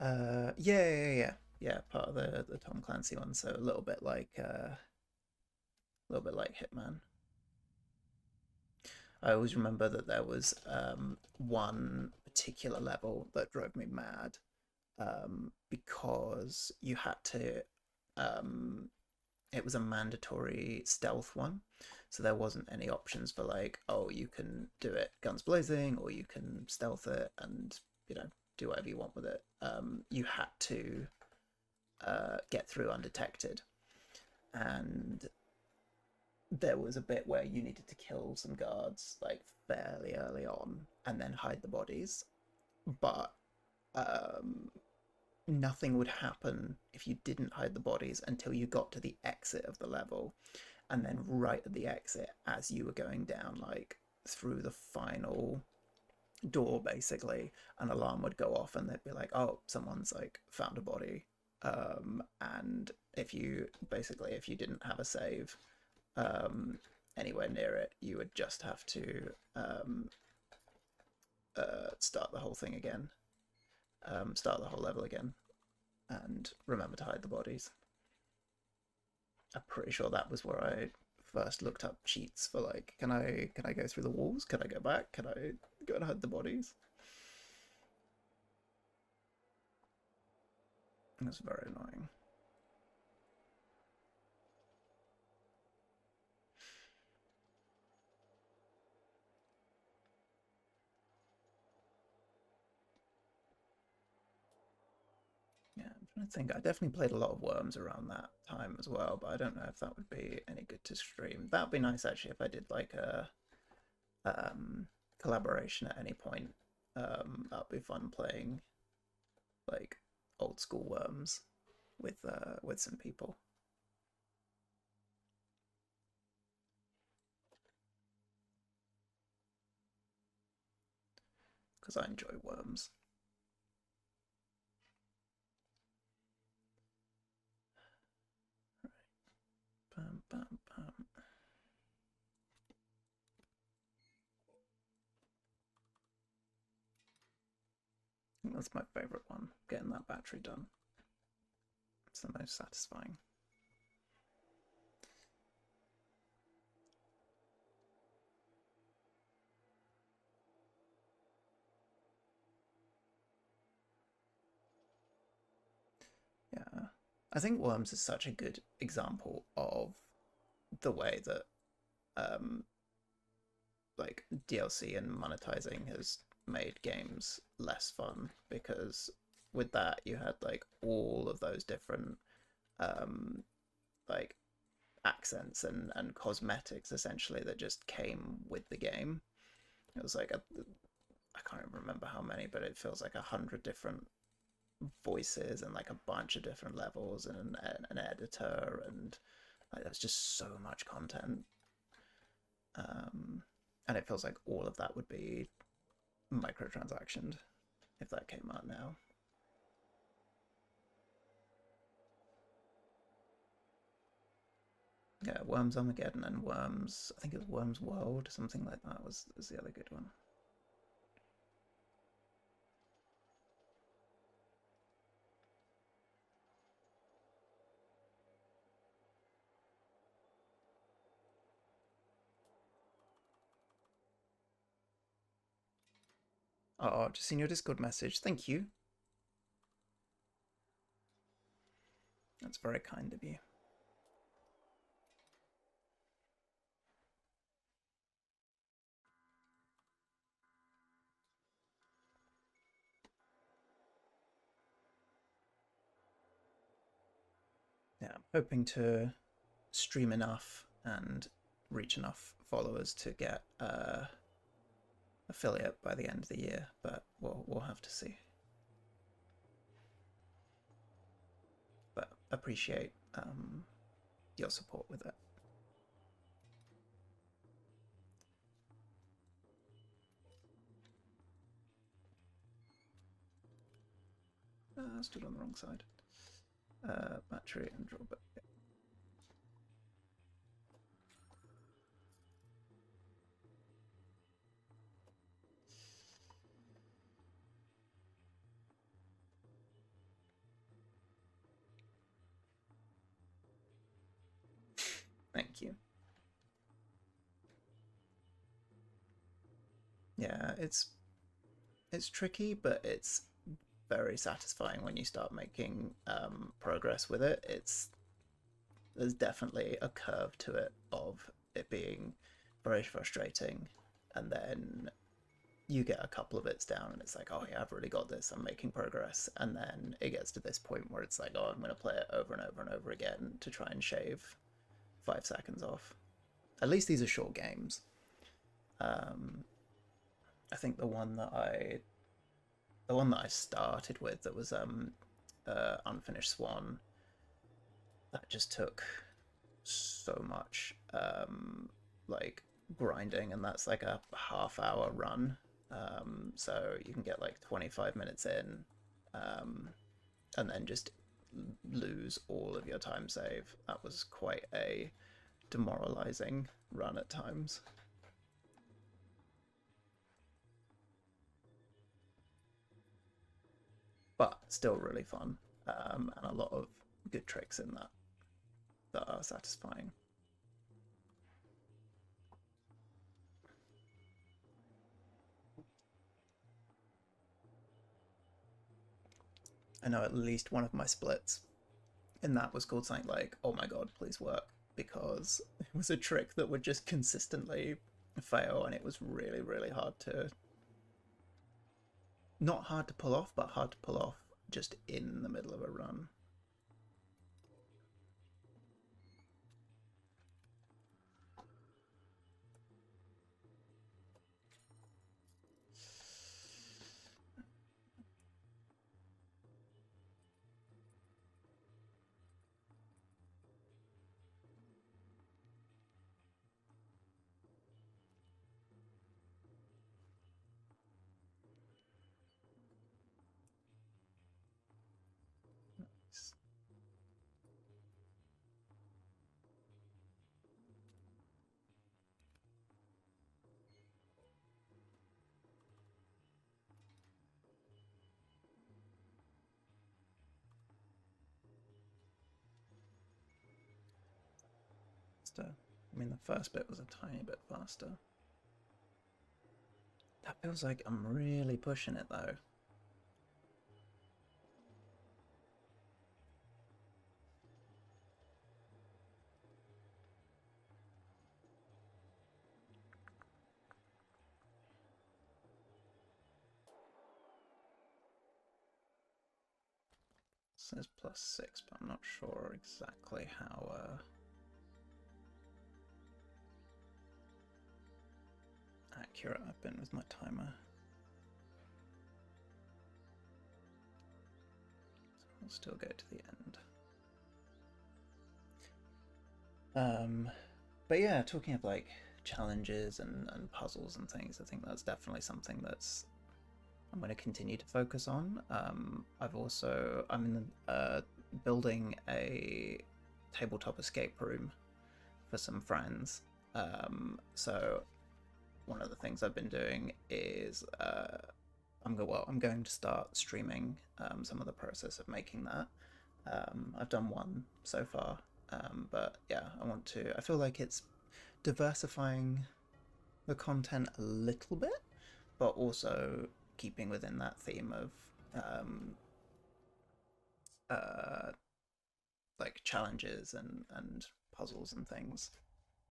Yeah. Part of the Tom Clancy one, so a little bit like Hitman. I always remember that there was one particular level that drove me mad because you had to. Um, it was a mandatory stealth one, so there wasn't any options for like, oh, you can do it guns blazing, or you can stealth it and do whatever you want with it. You had to get through undetected, and there was a bit where you needed to kill some guards like fairly early on and then hide the bodies, but um, nothing would happen if you didn't hide the bodies until you got to the exit of the level, and then right at the exit, as you were going down like through the final door, basically an alarm would go off and they'd be like, oh, someone's like found a body. And if you didn't have a save um, anywhere near it, you would just have to start the whole thing again, start the whole level again, and remember to hide the bodies. I'm pretty sure that was where I first looked up cheats for like, can I go through the walls? Can I go back? Can I go and hide the bodies? That's very annoying. Yeah, I'm trying to think. I definitely played a lot of Worms around that time as well, but I don't know if that would be any good to stream. That'd be nice actually if I did like a collaboration at any point. That'd be fun playing like old school Worms with some people because I enjoy Worms. Bum, bum, bum. I think that's my favorite one. Getting that battery done. It's the most satisfying. Yeah. I think Worms is such a good example of the way that um, like DLC and monetizing has made games less fun because with that you had like all of those different um, like accents and cosmetics essentially that just came with the game. It was like I can't remember how many, but it feels like 100 different voices and like a bunch of different levels and an editor and like there's just so much content. Um, and it feels like all of that would be microtransactioned if that came out now. Yeah, Worms Armageddon and Worms, I think it was Worms World, something like that was the other good one. Oh, just seen your Discord message. Thank you. That's very kind of you. Yeah, I'm hoping to stream enough and reach enough followers to get affiliate by the end of the year, but we'll have to see. But appreciate your support with it. I stood on the wrong side. Battery and drawback. Yeah, it's tricky, but it's very satisfying when you start making progress with it. There's definitely a curve to it of it being very frustrating, and then you get a couple of bits down and it's like, oh yeah, I've really got this, I'm making progress, and then it gets to this point where it's like, oh, I'm going to play it over and over and over again to try and shave 5 seconds off. At least these are short games. um, I think the one that I started with, that was Unfinished Swan, that just took so much like grinding, and that's like a half-hour run. So you can get like 25 minutes in, um, and then just lose all of your time save. That was quite a demoralizing run at times, but still really fun, and a lot of good tricks in that that are satisfying. I know at least one of my splits and that was called something like "Oh my god, please work," because it was a trick that would just consistently fail, and it was really, really hard to, not hard to pull off, but hard to pull off just in the middle of a run. So, I mean, the first bit was a tiny bit faster. That feels like I'm really pushing it though. It says +6, but I'm not sure exactly how accurate I've been with my timer. So I'll still go to the end. But yeah, talking of like challenges and puzzles and things, I think that's definitely something that's I'm going to continue to focus on. I'm in building a tabletop escape room for some friends. So one of the things I've been doing is I'm going to start streaming some of the process of making that. I've done one so far, but yeah, I want to. I feel like it's diversifying the content a little bit, but also keeping within that theme of um, uh, like challenges and puzzles and things.